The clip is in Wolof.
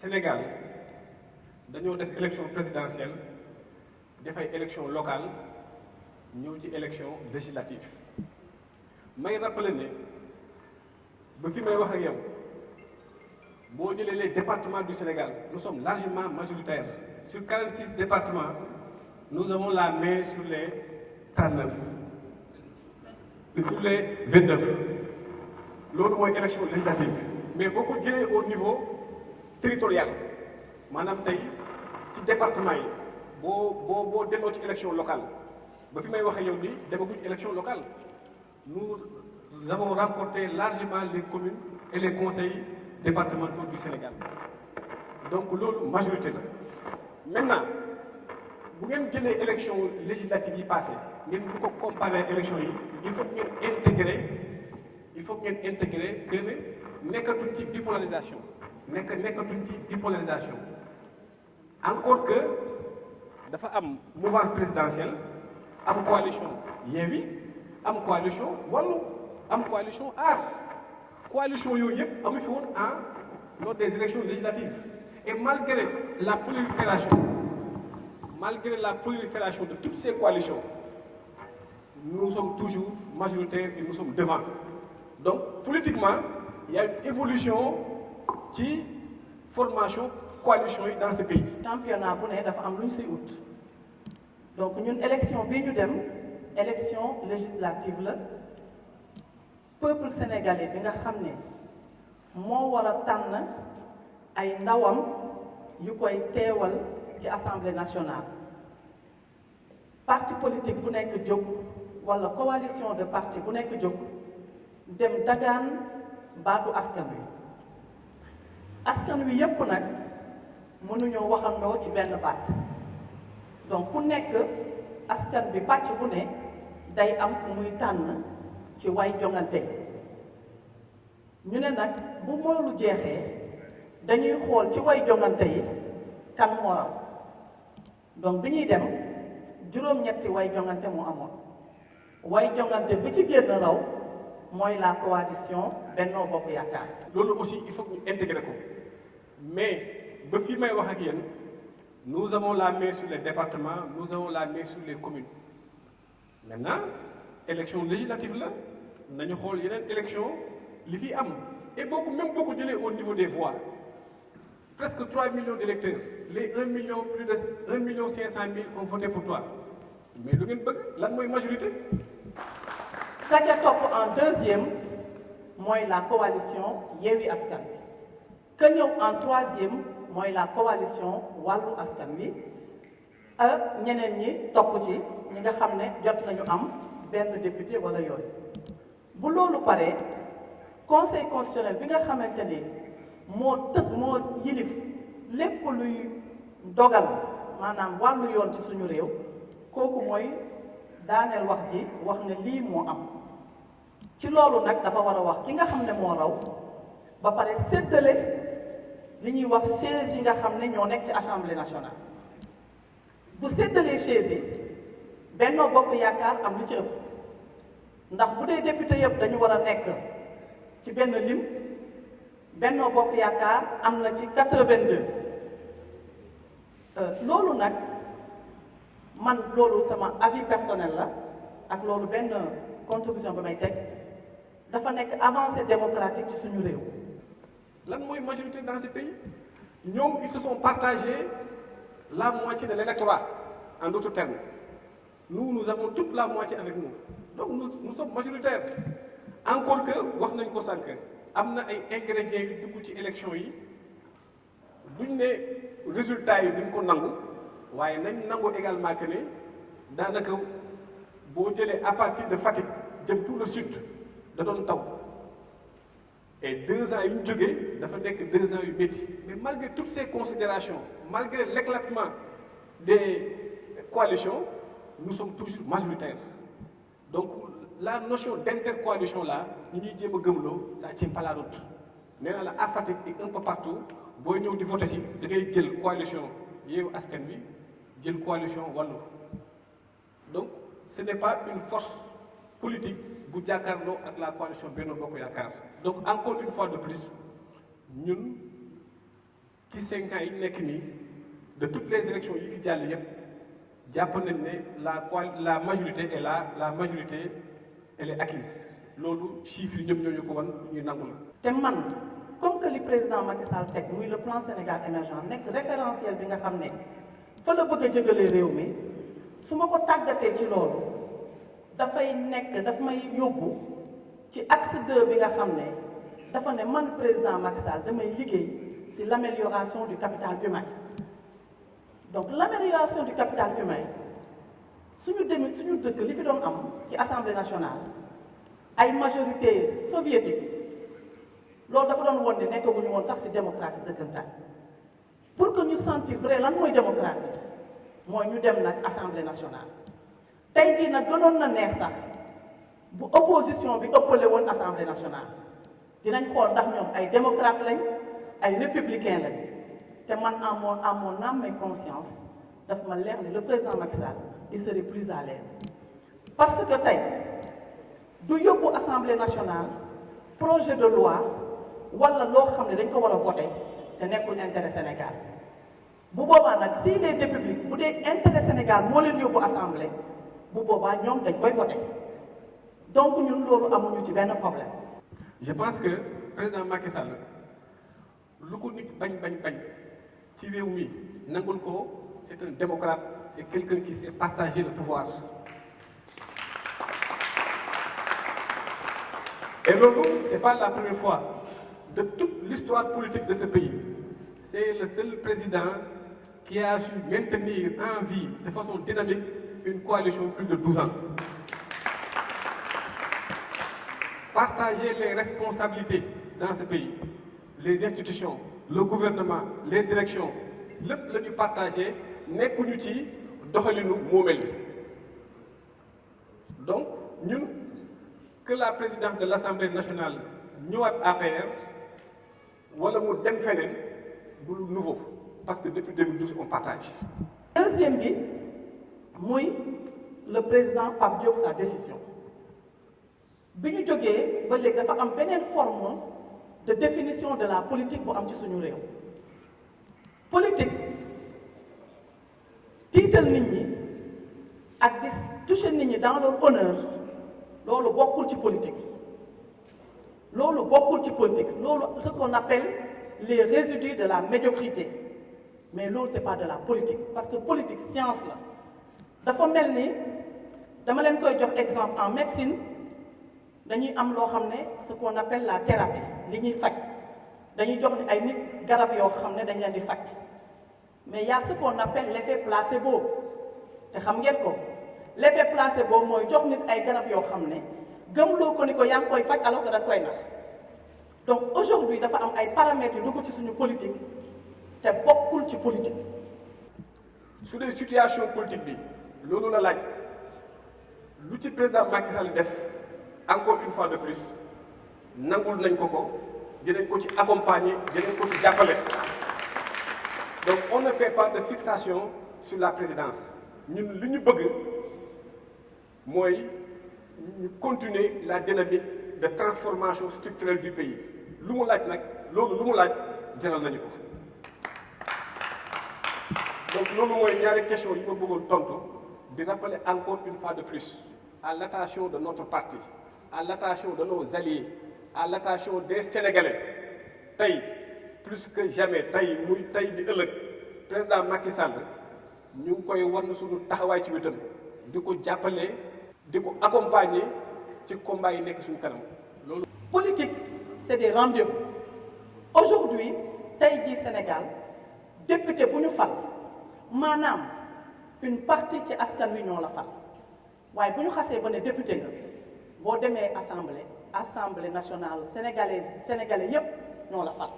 Sénégal dañoo def élection présidentielle def ay élection locale ñëw ci élection législative may rappeler ne ba fi may wax ak yow boo jëlee les départements du Sénégal nous sommes largement majoritaires sur 46 départements nous avons la main sur les 39 sur les 29 loolu mooy élection législative mais boo ko jëlee au niveau territorial maanaam tey ci département yi boo delloo ci élection locale ba fi may waxee yow nii demaguñ élection locale nous avons remporté largement les communes et les conseils départementaux du Sénégal donc loolu majorité la maintenant bu ngeen jëlee élection législative yi passé ngeen bu ko comparer élection yi il faut ngeen intégrer que ne nekkatuñ ci bipolarisation nekkatuñ ci bipolarisation encore que dafa am mouvance présidentielle am coalition Yewwi am coalition Wallu am coalition Aar coalition yooyu yëpp amu fi woon lors des élections législatives et malgré la prolifération de toutes ces coalitions nous sommes toujours majoritaires et nous sommes devant donc politiquement il y a une évolution ci formation coalition yi dans ce pays. championnat bu ne dafa am lu ñu siy ut donc ñun élection bi ñu dem élection législative la peuple sénégalais bi nga xam ne moo war a tànn ay ndawam yu koy teewal ci assemblée nationale parti politique bu nekk jóg wala coalition de parti bu nekk jóg dem dagaan baatu askan wi yépp nag mënuñoo waxandoo ci benn baat donc ku nekk askan bi pàcc bu ne day am ku muy tànn ci way jongante ñu ne nag bu loolu jeexee dañuy xool ci way jongante yi kan moo raw donc bi ñuy dem juróom-ñetti way jongante moo amoon way jongante bi ci génn raw mooy la coalition Benno Bokk Yaakaar. loolu aussi il faut que ñu intégrer ko mais ba fii may wax ak yéen nous avons la main sur les départements nous avons la main sur les communes maintenant élection législative la nañu xool yeneen élection li fi am et boo ko jëlee au niveau des voix presque 3 millions d'électeurs les 1 million plus de 1 million 500 000 ont voté pour toi mais lu ngeen bëgg lan mooy majorité. ka ca topp en deuxième mooy la coalition Yewwi Askan Wi ka ñëw en troisième mooy la coalition Wallu Askan Wi ak ñeneen ñi topp ci ñi nga xam ne jot nañu am benn député wala yooyu bu loolu paree conseil constitutionnel bi nga xamante ni moo yilif lépp luy dogal maanaam wàllu yoon ci suñu réew kooku mooy daaneel wax ji wax ne lii moo am ci loolu nag dafa war a wax ki nga xam ne moo raw ba pare séddale li ñuy wax chaise yi nga xam ne ñoo nekk ci assemblée nationale bu séddalee chaise yi Benno Bokk Yaakaar am li ci ëpp ndax bu dee député yëpp dañu war a nekk ci benn lim Benno Bokk Yaakaar am na ci 82 loolu nag man loolu sama avis personnel la ak loolu benn contribution ba may teg dafa nekk avancée démocratique ci suñu réew. lan mooy majorité dans ce pays ñoom ils se sont partagés la moitié de l'électorat en d'autres termes nous avons toute la moitié avec nous donc nous sommes majoritaires encore que wax nañ ko sànq am na ay ingrédients yu dugg ci élection yi duñ ne résultats yi duñ ko nangu waaye nañ nangu également que ne daanaka boo jëlee à partir de Fatick jëm tout le sud da doon taw et 2 ans yu ñu jógee dafa nekk 2 ans yu métti mais malgré toutes ces considérations malgré l'éclatement des coalitions nous sommes toujours majoritaires donc la notion d'intercoalition là ñu ñuy jéem a gëmloo ça tient pas la route nee naa la à Fatick et un peu partout booy ñëw di voter si da ngay jël coalition Yewwi Askan Wi jël coalition Wallu donc ce n'est pas une force politique bu jàkkaarloo ak la coalition Benno Bokk Yaakaar donc encore une fois de plus ñun ci 5 ans yi nekk nii de toutes les élections yi fi jàll yépp jàpp nañ ne la majorité est là, la majorité elle est acquise loolu chiffres yi ñoom ñoo ñu ko wan ñuy nangu la. te man comme que li président Macky Sall teg muy le plan Sénégal émergent nekk référentiel bi nga xam ne fa la bëgg a jëgalee réew mi su ma ko tàggatee ci loolu dafay nekk daf may yóbbu ci axe 2 bi nga xam ne dafa ne man président Macky Sall damay liggéey ci l'amélioration du capital humain. Donc l'amélioration du capital humain suñu dëkk li fi doon am ci assemblée nationale ay majorité soviétique loolu dafa doon woon ne nekkaguñu woon sax ci démocratie dëggantaan pour que ñu sentir vrai lan mooy démocratie mooy ñu dem nag assemblée nationale. tey jii nag gënoon na neex sax bu opposition bi ëppale woon assemblée nationale dinañ xool ndax ñoom ay démocrate lañ ay républicain lañ. te man à mon âme et conscience daf ma leer ne le président Macky Sall il serait plus à l'aise parce que tey du yóbbu assemblée nationale projet de loi wala loo xam ne dañ ko war a voter te nekkul intérêt Sénégal bu boobaa nag si les députés bu dee intérêt Sénégal moo leen yóbbu assemblée bu boobaa ñoom dañ koy voter donc ñun loolu amuñu ci benn problème. Je pense que président Macky Sall lu ko nit bañ ci réew mi nangul ko c'est un démocrate, c'est quelqu'un qui sait partager le pouvoir. Et loolu c'est pas la première fois de toute l'histoire politique de ce pays. C'est le seul président qui a su maintenir en vie de façon dynamique une coalition plus de 12 ans. Partager les responsabilités dans ce pays, les institutions, le gouvernement, les directions, lépp la ñu partagé nekkuñu ci doxalinu moomel yi donc ñun que la présidence de l'Assemblée nationale ñëwaat APR wala mu dem feneen du lu nouveau parce que depuis 2012 on partage. Deuxième bi muy le président Pape Diop sa décision bi ñu jógee ba léegi dafa am beneen forme de définition de la politique bu am ci suñu réew. Politique tiital nit ñi ak di toucher nit ñi dans leur honneur loolu bokkul ci politique loolu ce qu'on appelle les résidus de la médiocrité mais loolu c'est pas de la politique parce que politique science la dafa mel ni dama leen koy jox exemple en médecine dañuy am loo xam ne ce qu'on appelle la thérapie li ñuy faj dañuy jox ni ay nit garab yoo xam ne dañ leen di faj mais il y a ce qu'on appelle l'effet placebo te xam ngeen ko l'effet placebo mooy jox nit ay garab yoo xam ne gëmloo ko ni ko yaa ngi koy faj alors que da koy nax donc aujourd'hui dafa am ay paramètres yu dugg ci suñu politique te bokkul ci politique. su dee situation politique bi loolu la laaj lu ci président Macky Sall def encore une fois de plus nangul nañ ko dinañ ko ci accompagner dinañ ko ci jàppale. Donc on ne fait pas de fixation sur la présidence ñun li ñu bëgg mooy ñu continuer la dynamique de transformation structurelle du pays lu mu laaj nag loolu lu mu laaj jaral nañu ko donc loolu mooy ñaari question yi ma bëggoon tontu di rappeler encore une fois de plus à l'attention de notre parti à l'attention de nos alliés à l'attention des Sénégalais tey plus que jamais tey muy tey di ëllëg président Macky Sall ñu ngi koy war na suñu taxawaay ci wetam di ko jàppale di ko accompagner ci combat yi nekk suñu kanam loolu. Politique c'est des rendez-vous aujourd'hui tey jii Sénégal député bu ñu fal maanaam une partie ci askan wi ñoo la fal waaye bu ñu xasee ba ne député nga boo demee assemblée nationale sénégalaise yépp ñoo la fal.